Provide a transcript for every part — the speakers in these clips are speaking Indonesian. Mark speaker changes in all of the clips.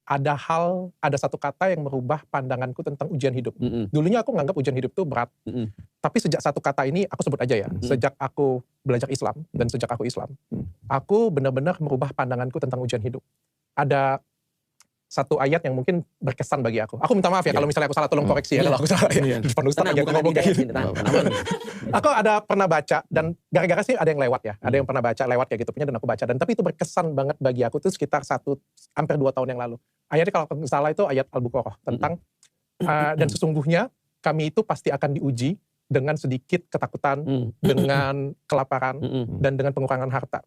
Speaker 1: ada satu kata yang merubah pandanganku tentang ujian hidup.
Speaker 2: Mhm.
Speaker 1: Dulunya aku nganggap ujian hidup itu berat,
Speaker 2: Mhm.
Speaker 1: tapi sejak satu kata ini, aku sebut aja ya,
Speaker 2: Mhm.
Speaker 1: sejak aku belajar Islam dan sejak aku Islam, aku benar-benar merubah pandanganku tentang ujian hidup. Ada satu ayat yang mungkin berkesan bagi aku. Aku minta maaf ya
Speaker 2: Iya.
Speaker 1: kalau misalnya aku salah, tolong koreksi ya
Speaker 2: Iya.
Speaker 1: kalau aku salah ya.
Speaker 2: Iya.
Speaker 1: Di depan ustaz
Speaker 2: Tenang,
Speaker 1: lagi aku
Speaker 2: bukan
Speaker 1: ngomong
Speaker 2: Andi
Speaker 1: kayak
Speaker 2: Hidayat
Speaker 1: gitu.
Speaker 2: ini, tenang, aman.
Speaker 1: Aku ada pernah baca dan gara-gara sih ada yang lewat ya, ada yang pernah baca lewat kayak gitu punya dan aku baca, dan tapi itu berkesan banget bagi aku tuh sekitar hampir 2 tahun yang lalu. Ayatnya kalau nggak salah itu ayat Al-Baqarah tentang dan sesungguhnya kami itu pasti akan diuji dengan sedikit ketakutan, dengan kelaparan, dan dengan pengurangan harta.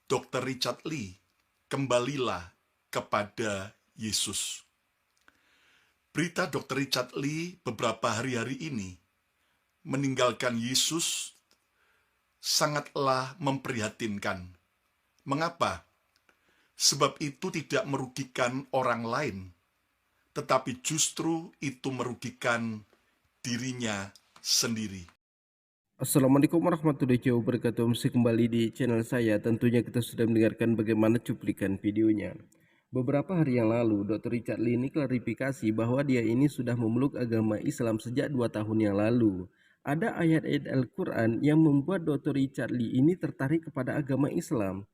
Speaker 3: Dr. Richard Lee, kembalilah kepada Yesus. Berita Dr. Richard Lee beberapa hari-hari ini meninggalkan Yesus sangatlah memprihatinkan. Mengapa? Sebab itu tidak merugikan orang lain, tetapi justru itu merugikan dirinya sendiri.
Speaker 4: Assalamualaikum warahmatullahi wabarakatuh. Masih kembali di channel saya. Tentunya kita sudah mendengarkan bagaimana cuplikan videonya. Beberapa hari yang lalu, Dr. Richard Lee ini klarifikasi bahwa dia ini sudah memeluk agama Islam sejak 2 tahun yang lalu. Ada ayat-ayat Al-Quran yang membuat Dr. Richard Lee ini tertarik kepada agama Islam.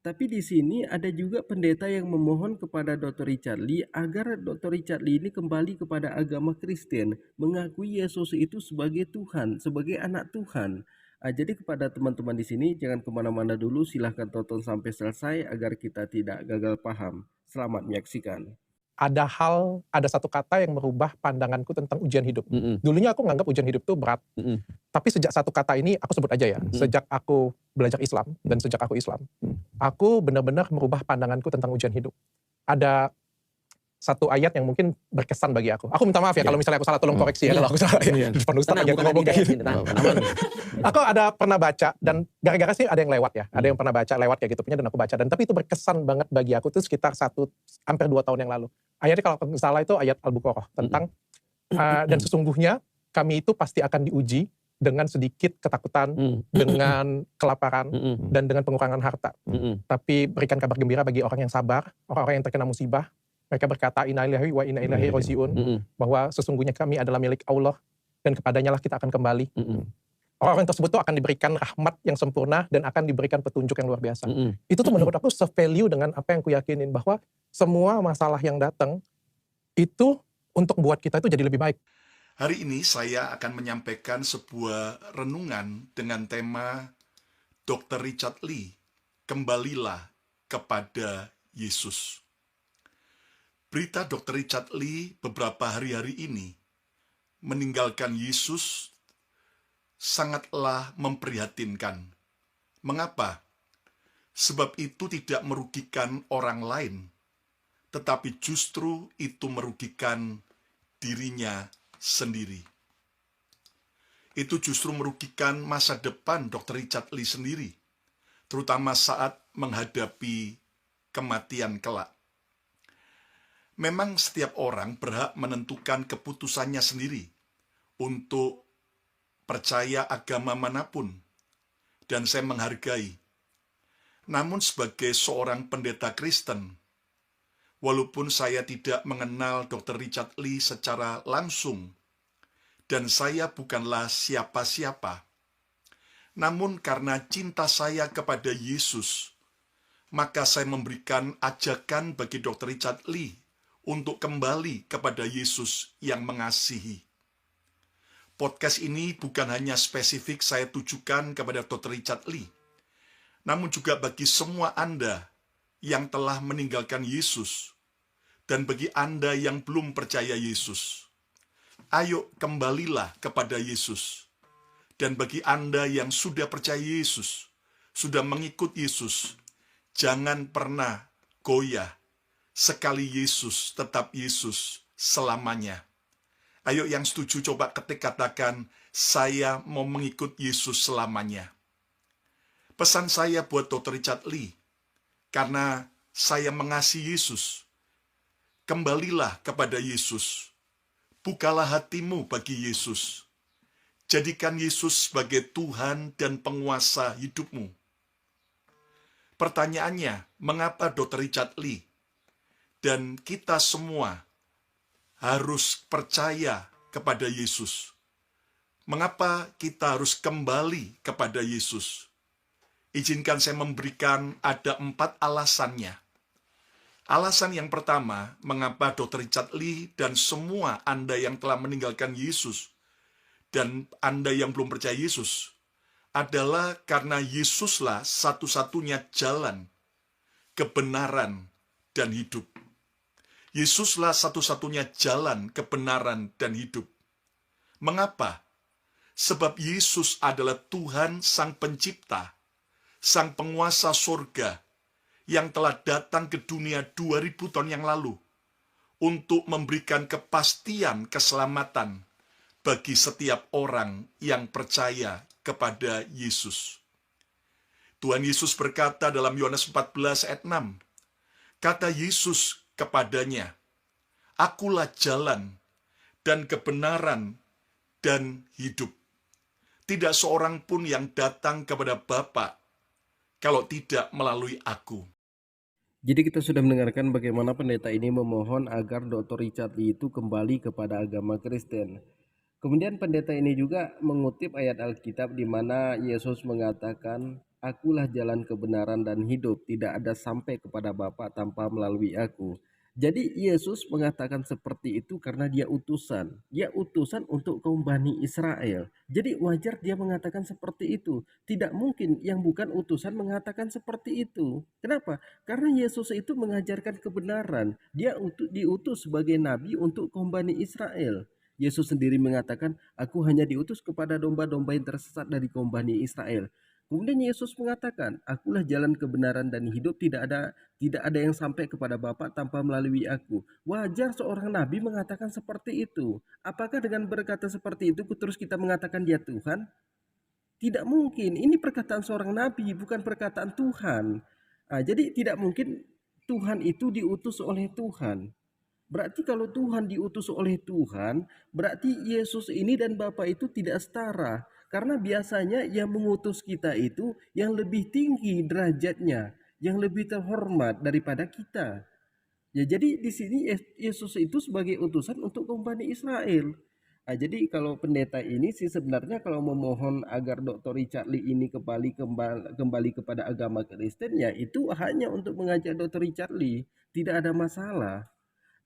Speaker 4: Tapi di sini ada juga pendeta yang memohon kepada Dr. Richard Lee agar Dr. Richard Lee ini kembali kepada agama Kristen, mengakui Yesus itu sebagai Tuhan, sebagai anak Tuhan. Jadi kepada teman-teman di sini jangan kemana-mana dulu, silahkan tonton sampai selesai agar kita tidak gagal paham. Selamat menyaksikan.
Speaker 1: Ada satu kata yang merubah pandanganku tentang ujian hidup. Dulunya aku nganggap ujian hidup itu berat, tapi sejak satu kata ini, aku sebut aja ya, sejak aku belajar Islam dan sejak aku Islam, aku benar-benar merubah pandanganku tentang ujian hidup. Ada satu ayat yang mungkin berkesan bagi aku. Aku minta maaf ya kalau misalnya aku salah, tolong koreksi ya kalau aku salah ya. Di depan ustaz lagi aku ngomong kayak gitu. Aku ada pernah baca dan gara-gara sih ada yang lewat ya, ada yang pernah baca lewat kayak gitu punya dan aku baca, dan tapi itu berkesan banget bagi aku tuh sekitar hampir 2 tahun yang lalu. Ayatnya kalau nggak salah itu ayat Al-Baqarah tentang dan sesungguhnya kami itu pasti akan diuji dengan sedikit ketakutan, dengan kelaparan, dan dengan pengurangan harta. Tapi berikan kabar gembira bagi orang yang sabar, orang-orang yang terkena musibah. Mereka berkata inna lillahi wa inna ilaihi raji'un, bahwa sesungguhnya kami adalah milik Allah dan kepadanya lah kita akan kembali. Orang-orang tersebut tuh akan diberikan rahmat yang sempurna dan akan diberikan petunjuk yang luar biasa. Itu tuh menurut aku se-value dengan apa yang aku yakinin, bahwa semua masalah yang datang itu untuk buat kita itu jadi lebih baik.
Speaker 3: Hari ini saya akan menyampaikan sebuah renungan dengan tema Dr. Richard Lee, kembalilah kepada Yesus. Berita Dr. Richard Lee beberapa hari-hari ini meninggalkan Yesus sangatlah memprihatinkan. Mengapa? Sebab itu tidak merugikan orang lain, tetapi justru itu merugikan dirinya sendiri. Itu justru merugikan masa depan Dr. Richard Lee sendiri, terutama saat menghadapi kematian kelak. Memang setiap orang berhak menentukan keputusannya sendiri untuk percaya agama manapun, dan saya menghargai. Namun sebagai seorang pendeta Kristen, walaupun saya tidak mengenal Dr. Richard Lee secara langsung, dan saya bukanlah siapa-siapa, namun karena cinta saya kepada Yesus, maka saya memberikan ajakan bagi Dr. Richard Lee untuk kembali kepada Yesus yang mengasihi. Podcast ini bukan hanya spesifik saya tujukan kepada Dr. Richard Lee, namun juga bagi semua Anda yang telah meninggalkan Yesus, dan bagi Anda yang belum percaya Yesus. Ayo kembalilah kepada Yesus. Dan bagi Anda yang sudah percaya Yesus, sudah mengikut Yesus, jangan pernah goyah. Sekali Yesus, tetap Yesus selamanya. Ayo yang setuju coba ketik katakan, saya mau mengikut Yesus selamanya. Pesan saya buat Dr. Richard Lee, karena saya mengasihi Yesus, kembalilah kepada Yesus. Bukalah hatimu bagi Yesus. Jadikan Yesus sebagai Tuhan dan penguasa hidupmu. Pertanyaannya, mengapa Dr. Richard Lee dan kita semua harus percaya kepada Yesus. Mengapa kita harus kembali kepada Yesus? Izinkan saya memberikan ada 4 alasannya. Alasan yang pertama, mengapa Dr. Richard Lee dan semua Anda yang telah meninggalkan Yesus dan Anda yang belum percaya Yesus, adalah karena Yesuslah satu-satunya jalan, kebenaran, dan hidup. Yesuslah satu-satunya jalan, kebenaran, dan hidup. Mengapa? Sebab Yesus adalah Tuhan Sang Pencipta, Sang Penguasa surga, yang telah datang ke dunia 2000 tahun yang lalu untuk memberikan kepastian keselamatan bagi setiap orang yang percaya kepada Yesus. Tuhan Yesus berkata dalam Yohanes 14 ayat 6, kata Yesus kepadanya, "Akulah jalan dan kebenaran dan hidup. Tidak seorang pun yang datang kepada Bapa kalau tidak melalui aku."
Speaker 4: Jadi kita sudah mendengarkan bagaimana pendeta ini memohon agar Dr. Richard Lee itu kembali kepada agama Kristen. Kemudian pendeta ini juga mengutip ayat Alkitab di mana Yesus mengatakan, "Akulah jalan kebenaran dan hidup, tidak ada sampai kepada Bapa tanpa melalui aku." Jadi Yesus mengatakan seperti itu karena dia utusan. Dia utusan untuk kaum Bani Israel. Jadi wajar dia mengatakan seperti itu. Tidak mungkin yang bukan utusan mengatakan seperti itu. Kenapa? Karena Yesus itu mengajarkan kebenaran. Dia diutus sebagai nabi untuk kaum Bani Israel. Yesus sendiri mengatakan, "Aku hanya diutus kepada domba-domba yang tersesat dari kaum Bani Israel." Kemudian Yesus mengatakan, "Akulah jalan kebenaran dan hidup, tidak ada yang sampai kepada Bapa tanpa melalui aku." Wajar seorang nabi mengatakan seperti itu. Apakah dengan berkata seperti itu terus kita mengatakan dia Tuhan? Tidak mungkin. Ini perkataan seorang nabi, bukan perkataan Tuhan. Jadi tidak mungkin Tuhan itu diutus oleh Tuhan. Berarti kalau Tuhan diutus oleh Tuhan, berarti Yesus ini dan Bapa itu tidak setara. Karena biasanya yang mengutus kita itu yang lebih tinggi derajatnya, yang lebih terhormat daripada kita. Ya, jadi di sini Yesus itu sebagai utusan untuk kaum Bani Israel. Jadi kalau pendeta ini sih sebenarnya kalau memohon agar Dr. Richard Lee ini kembali kepada agama Kristen, ya itu hanya untuk mengajak Dr. Richard Lee, tidak ada masalah.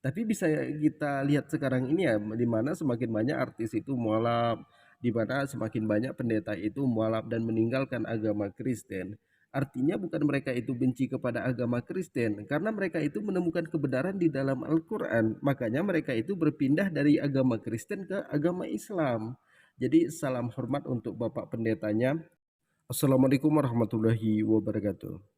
Speaker 4: Tapi bisa kita lihat sekarang ini ya, di mana semakin banyak artis itu mualaf, di mana semakin banyak pendeta itu mualaf dan meninggalkan agama Kristen. Artinya bukan mereka itu benci kepada agama Kristen, karena mereka itu menemukan kebenaran di dalam Al-Quran. Makanya mereka itu berpindah dari agama Kristen ke agama Islam. Jadi salam hormat untuk Bapak Pendetanya. Assalamualaikum warahmatullahi wabarakatuh.